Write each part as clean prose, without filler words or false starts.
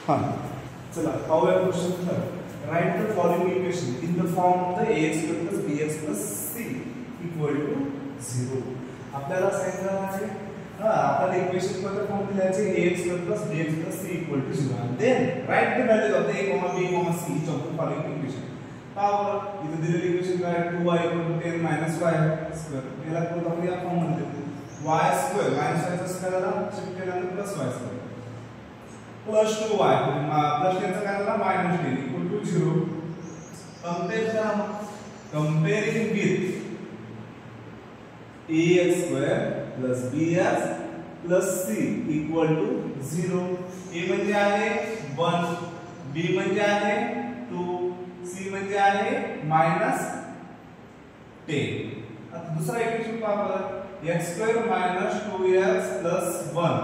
हां चला पाहूया क्वेश्चन तर right the following equation in the form of the ax plus bx plus c equal to 0. आपल्याला सांगितलं आहे आपण इक्वेशन मध्ये फॉर्म दिल्याचे ax plus bx plus c equal to 0 and then write the values of the a, b, c each of the following equation. Power इथे दिलेली equation काय 2y = 10 - y square याला कोणता आपण या फॉर्म मध्ये देतो y स्क्वेअर मायनस y चा स्क्वेअर आला शिफ्ट केल्यानंतर plus y square plus 2y plus 10 चा काय आला मायनस 10 इक्वल टू 0. कंपेयर करा comparing with ax square plus bx plus c equal to 0. a म्हणजे आहे 1 b म्हणजे आहे 2 c म्हणजे आहे मायनस 10. आता दुसरा इक्वेशन पहा x square minus 2x plus 1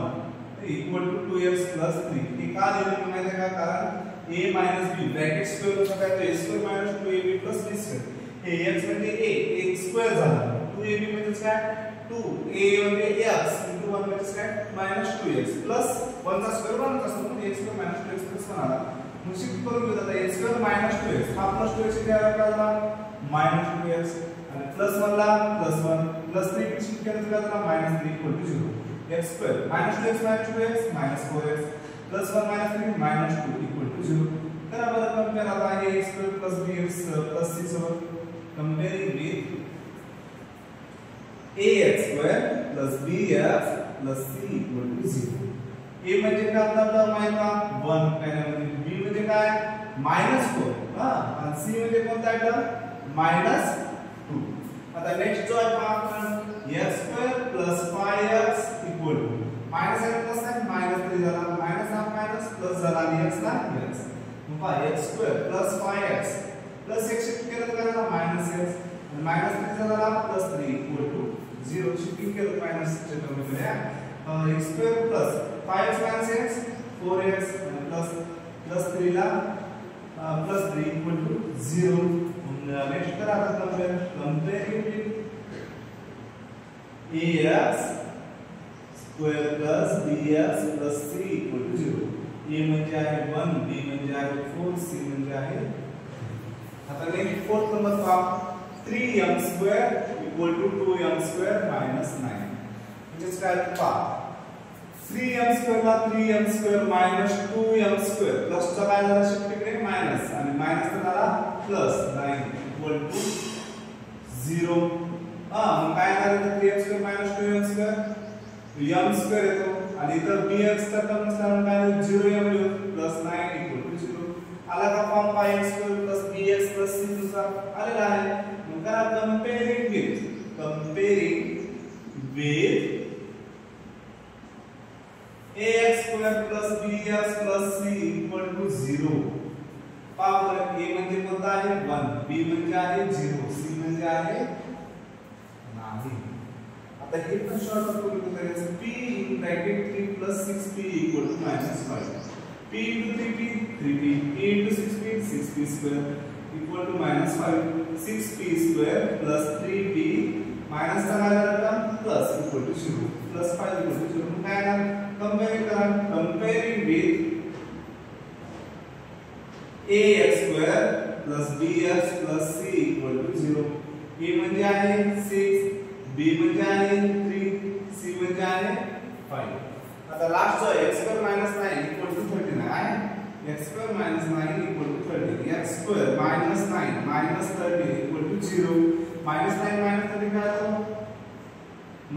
equal to 2x plus 3. हे का लिहिलं माहिती आहे का कारण a मायनस b ब्रॅकेट स्क्वेअर होता काय तर a square minus 2ab plus b square. हे x म्हणजे a x स्क्वेअर झाला 2ab म्हणजे काय 2a म्हणजे x * 1 म्हणजे काय मायनस 2x प्लस 1 चा स्क्वेअर 1 चा स्क्वेअर म्हणजे x square minus 2x plus 1 आला. मग शिफ्ट करून घेऊ आता x स्क्वेअर मायनस 2x हा प्लस 2x च्या जागी आला मायनस 2x आणि प्लस 1 ला प्लस 1 प्लस 3 शिफ्ट केलं तर आला minus 3 equal to 0. x square minus 2x minus 2x minus 4x plus 1 minus 3 minus 2 equal to 0. करा बरं कंपेयर आता आहे x square plus bx plus c सोबत comparing with ax square plus bx plus c equal to 0. a म्हणजे काय आपल्याला माहित आहे 1 काय म्हणजे b म्हणजे काय -4 हा आणि c म्हणजे कोणता आयटम -2. आता नेक्स्ट जो आहे आपण x square plus 5x equal to minus आहे प्लस आहे माइनस 3 झाला माइनस हा माइनस प्लस झाला आणि x ला x. मग पहा x square plus 5x plus x shift केलं तर काय झाला माइनस x आणि माइनस 3 झाला प्लस 3 इक्वल टू 0. शिफ्टिंग केलं माइनस च्या टर्म मध्ये x square plus 5x minus x 4x आणि प्लस 3 ला प्लस 3 इक्वल टू 0. नेक्स्ट करा आता comparing ax square plus bx plus c equal to 0. a म्हणजे आहे 1 b म्हणजे आहे 4 c म्हणजे आहे. आता नेक्स्ट फोर्थ नंबर पहा 3m square equal to 2m square minus 9. म्हणजे काय पहा 3m स्क्वेअर ला 3m square minus 2m square plus चा काय झाला शिफ्ट इकडे मायनस आणि मायनस झाला प्लस 9 इक्वल टू 0. मग काय झालं 3x square minus 2m square m square येतो आणि इतर bx चा टर्म असल्यामुळे काय 0m लिहू प्लस 9 इक्वल टू 0. आला का form 5x square plus bx plus c नुसार आलेला आहे. मग करा comparing with ax square plus bx plus c equal to 0. पहा बरं a म्हणजे कोणता आहे 1 b म्हणजे आहे 0 c म्हणजे आहे नाही. आता हे पण शॉर्ट करून करायचं p in bracket 3 plus 6p equal to -5. p into 3p 3p p into 6p 6p square equal to -5. 6p square plus 3p minus का आला plus equal to 0 plus 5 equal to 0. मग काय कंपेयर करा comparing with ax square plus bx plus c equal to 0. a म्हणजे आहे 6 b म्हणजे आहे 3 c म्हणजे आहे 5. आता लास्ट जो x square minus 9 equal to 39 आहे x square minus 9 equal to 30 x square minus 9 minus 30 equal to 0. Minus 9 minus 30 काय होतो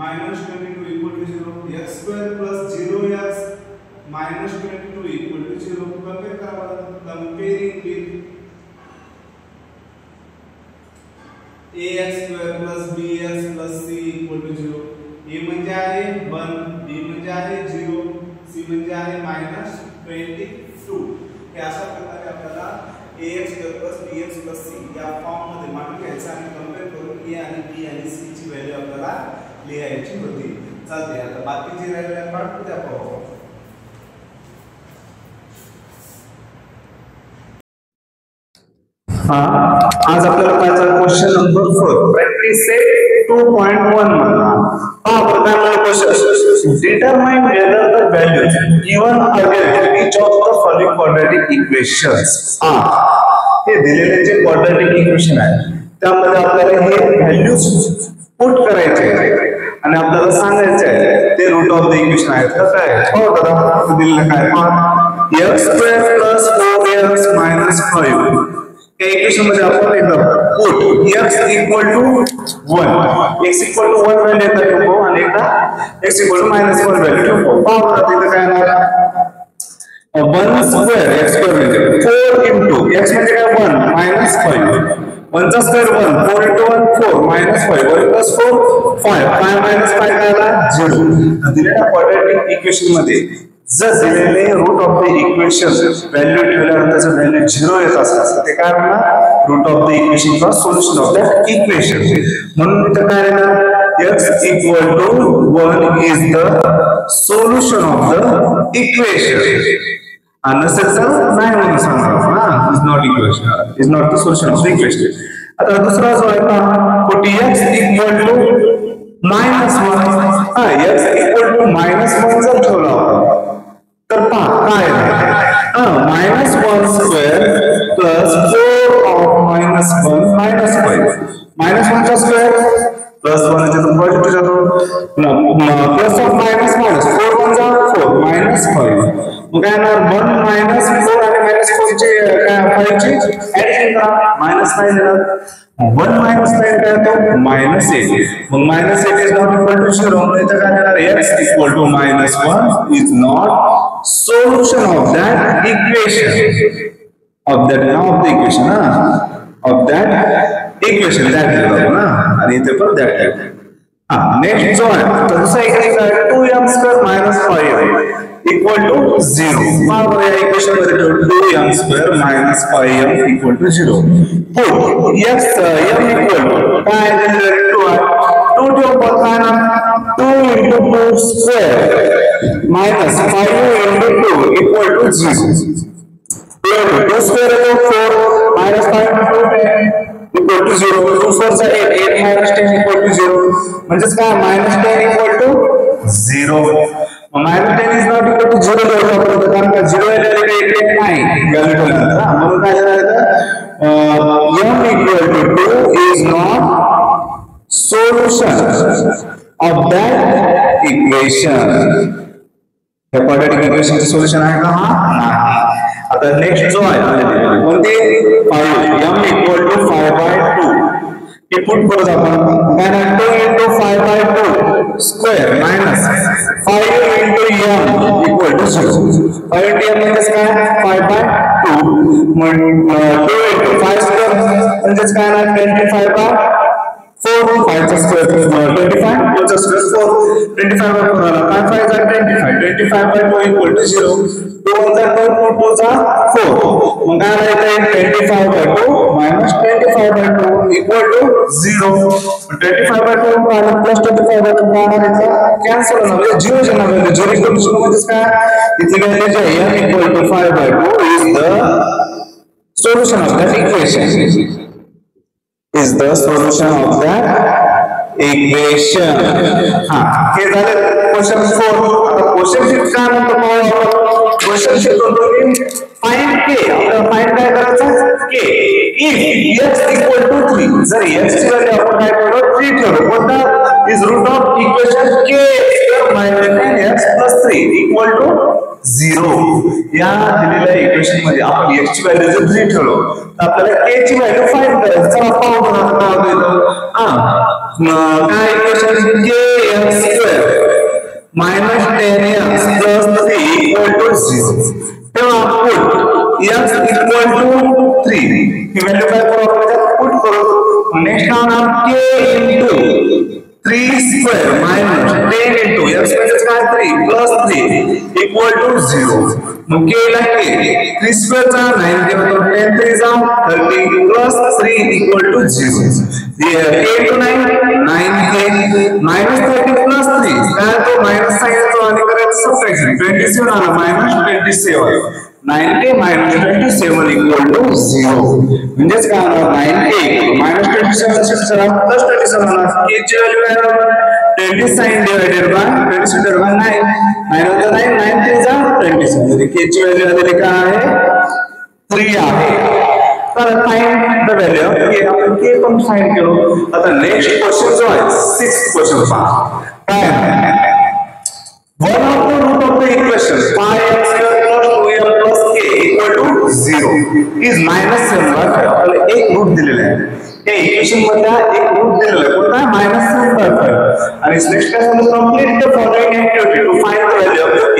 minus 22 equal to 0. x square plus 0x minus 22 equal to 0. Compare करा comparing with ax square plus bx plus c equal to 0. a म्हणजे आहे 1 b म्हणजे आहे 0 c म्हणजे आहे -22. हे अशा प्रकारे आपल्याला ax square plus bx plus c या फॉर्म मध्ये मांडून घ्यायचं आणि कंपेयर करून a आणि b आणि c ची व्हॅल्यू आपल्याला लिहायची होती. चालते आता बाकीचे राहिलेले पार्ट उद्या पाहू. आज आपल्याला पाहायचा क्वेश्चन नंबर 4 प्रॅक्टिस सेट 2.1 मधला question determine whether the values given again each of the following quadratic equations हे दिलेले जे क्वाड्रॅटिक इक्वेशन आहे त्यामध्ये आपल्याला हे व्हॅल्यूज पुट करायचे आणि आपल्याला सांगायचे आहे ते रूट ऑफ द इक्वेशन आहेत का काय हो दादा दिलेलं काय x² + 4x - 5 या इक्वेशन मध्ये आपण एकदा पुट x = 1 x = 1 व्हॅल्यू येतात ठेवू आणि एकदा x = -1 व्हॅल्यू ठेवू पाहू तिथे काय येणार 1² x² म्हणजे 4 * x म्हणजे काय 1 -5 1 चा स्क्वेअर 1 4 * 1 4 -5 1 + 4 5 5 - 5 काय आला 0 दिलेल्या क्वाड्रॅटिक इक्वेशन मध्ये जर दिलेले root of the equation value ठेवल्यानंतर त्याचं व्हॅल्यू 0 येत असतं ते काय म्हणणार रूट ऑफ द इक्वेशन किंवा सोल्युशन ऑफ दॅट इक्वेशन म्हणून इथे काय येणार x = 1 is the solution of the equation नसेल तर नाही म्हणून सांगा is not equation is not the solution of the equation आता दुसरा जो आहे ना पुट x = -1 x = -1 जर ठेवला तर पहा काय -1² + 4 of -1 -5 -1 चा स्क्वेअर +1 चे तो पॉझिटिव्ह जातो प्लस ऑफ मायनस मायनस 4 * 1 = 4 -5 मग काय येणार 1 - 4 आणि -4 चे काय 5 ची ऍडिशन करा -9 येणार 1 - 9 काय येतो -8 मग -8 इज नॉट इक्वल टू 0 इथे काय येणार x = -1 is not solution of that equation of that of the equation of that equation that ना आणि इथे पण दॅट नेक्स्ट जो आहे तर दुसरा इक्वेशन आहे 2m² - 5m = 0 बरोबर या इक्वेशन मध्ये 2m² - 5m = 0 put x m = काय दिलेलं 2 2 ठेव पण काय ना 2 * 2² - 5 * 2 = 0 2 square is 4 minus 5 into 10 equal to 0 2 4 is 8 8 minus 10 equal to 0 म्हणजे काय minus 10 equal to 0 minus 10 is not equal to 0 जोडतो कारण का 0 याला एक नाही व्हॅल्यू ठेवणार म्हणून काय झालं m equal to 2 is not solution of that equation हे क्वाड्रॅटिक इक्वेशनचे सोल्युशन आहे का नाही आता नेक्स्ट जो आहे कोणते 5 m = 5/2 हे पुट करू आपण काय 2 * 5/2 स्क्वेअर मायनस 5 * m = 0 5 * m म्हणजे काय 5/2 मग 2 * 5 स्क्वेअर म्हणजे काय 25/4 5 चा स्क्वेअर 25 2 चा स्क्वेअर 4 25/4 आला काय 5 * 25 25/2 = 0 2 * 2 = 4 मग काय येते 25/2 - 25/2 = 0 25/2 आला प्लस 25/2 आला कॅन्सल होणार म्हणजे 0 च्या नावाने 0 = 0 म्हणजे काय इथे व्हॅल्यू जे आहे m = 5/2 is the solution of that equation is the solution of that equation हे झाले क्वेश्चन 4 आता क्वेश्चन शीट काय म्हणतो क्वेश्चन शीट म्हणतो की फाइंड k आपल्याला फाइंड काय करायचं k if x = 3 जर x ची व्हॅल्यू आपण काय करू 3 ठेवू कोणता is root of equation k - 10x + 3 = 0 या दिलेल्या इक्वेशन मध्ये आपण x ची व्हॅल्यू जर 3 ठेवलो तर आपल्याला k ची व्हॅल्यू फाइंड करायची चला पाहू काय होतं काय इक्वेशन kx² - 10x + 3 = 0 तेव्हा पुट x = 3 ही व्हॅल्यू काय करू आपण पुट करू नेक्स्ट नाव k * 3² - 10 into x म्हणजे काय 3 + 3 = 0 मग k ला k 3² चा 9 देतो 10 3 जा 30 + 3 = 0 k into 9 9k -30 + 3 काय तो मायनस सांगितलं आणि करायचं सबट्रॅक्शन 27 आला -27 9k minus 27 equal to 0. म्हणजेच काय होणार 9k minus 27 plus 27 होणार. k ची व्हॅल्यू काय होणार 29 divided by 27 divided by 9. 9 होता 9 9 3 जा 27 म्हणजे k ची व्हॅल्यू आलेली काय आहे 3 आहे. तर find the value of k. आपण k पण फाइंड केलो. आता नेक्स्ट क्वेश्चन जो आहे 6th क्वेश्चन पहा. काय one of the root of the equation 5x square plus 2m plus k equal to 0 is minus 7 by 5. आपल्याला एक रूट दिलेला आहे. या इक्वेशन मध्ये एक रूट दिलेला आहे. कोणता minus 7 by 5. आणि नेक्स्ट काय सांगितलं complete the following activity to find the value of k.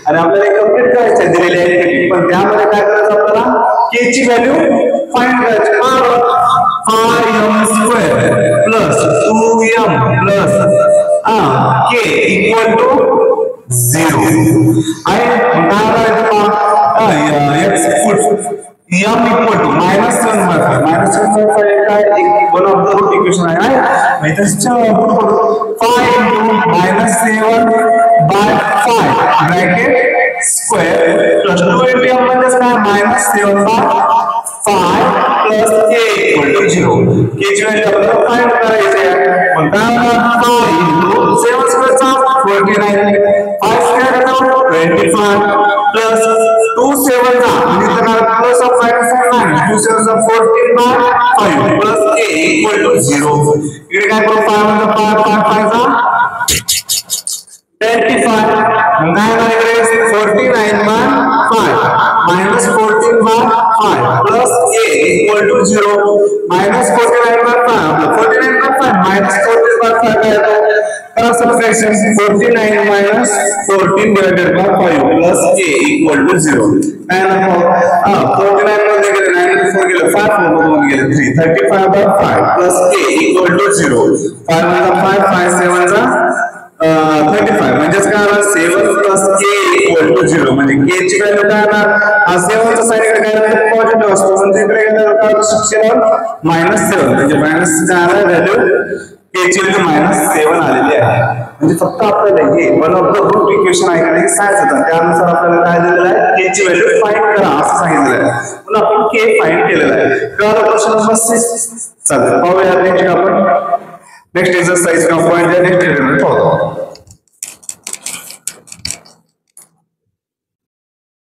आणि आपल्याला कंप्लीट करायचं आहे दिलेली ऍक्टिव्हिटी. पण त्यामध्ये काय करायचं आपल्याला k ची व्हॅल्यू फाइंड करायची. 5m square plus 2m plus k equal to 0 आहे. x put m equal to minus 7 by 5. minus 7 by 5 काय एक one of the root equation आहे. म्हणजे त्याच्या 5 into minus 7 by 5 bracket square plus 2 into m म्हणजे काय minus 7 by 5 plus k equal to 0. k ची value आपल्याला फाइंड करायची आहे. पण काय होणार 5 into 7 square चा 49 5 square का 25 plus 2 7 चा म्हणजे त्याला प्लस ऑफ मायनस 9 2 7 चा 14 by 5 plus k equal to 0. इकडे काय करू 5 चा 5 5 चा 25 मग काय होणार इकडे 49 by 5 minus 14 by 5 plus k equal to 0 minus 49 by 5 49 by 5 minus 14 by 5 काय येतो subtraction 49 minus 14 divided by 5 plus k equal to 0. and 49 मध्ये गेले 9 मध्ये 4 गेले 5 मध्ये गेले 3 35 by 5 plus k equal to 0. 5 मध्ये 5 5 7 चा 35 म्हणजे काय होणार 7 plus k equal to 0. म्हणजे k ची व्हॅल्यू काय येणार 7 चा साइन इकडे काय पॉझिटिव्ह असतो म्हणजे इकडे काय 16 7 म्हणजे मायनस जाणार व्हॅल्यू k ची व्हॅल्यू -7 आलेली आहे. म्हणजे फक्त आपल्याला हे one of the root equation आहे की सायन्स होता त्यानुसार आपल्याला काय दिलेलं आहे k ची व्हॅल्यू फाइंड करा असं सांगितलेलं आहे. म्हणून आपण k फाइंड केलेला आहे. कळलं क्वेश्चन नंबर 6. चला पाहूया नेक्स्ट आपण नेक्स्ट एक्सरसाइज का पॉइंट नेक्स्ट पाहतो.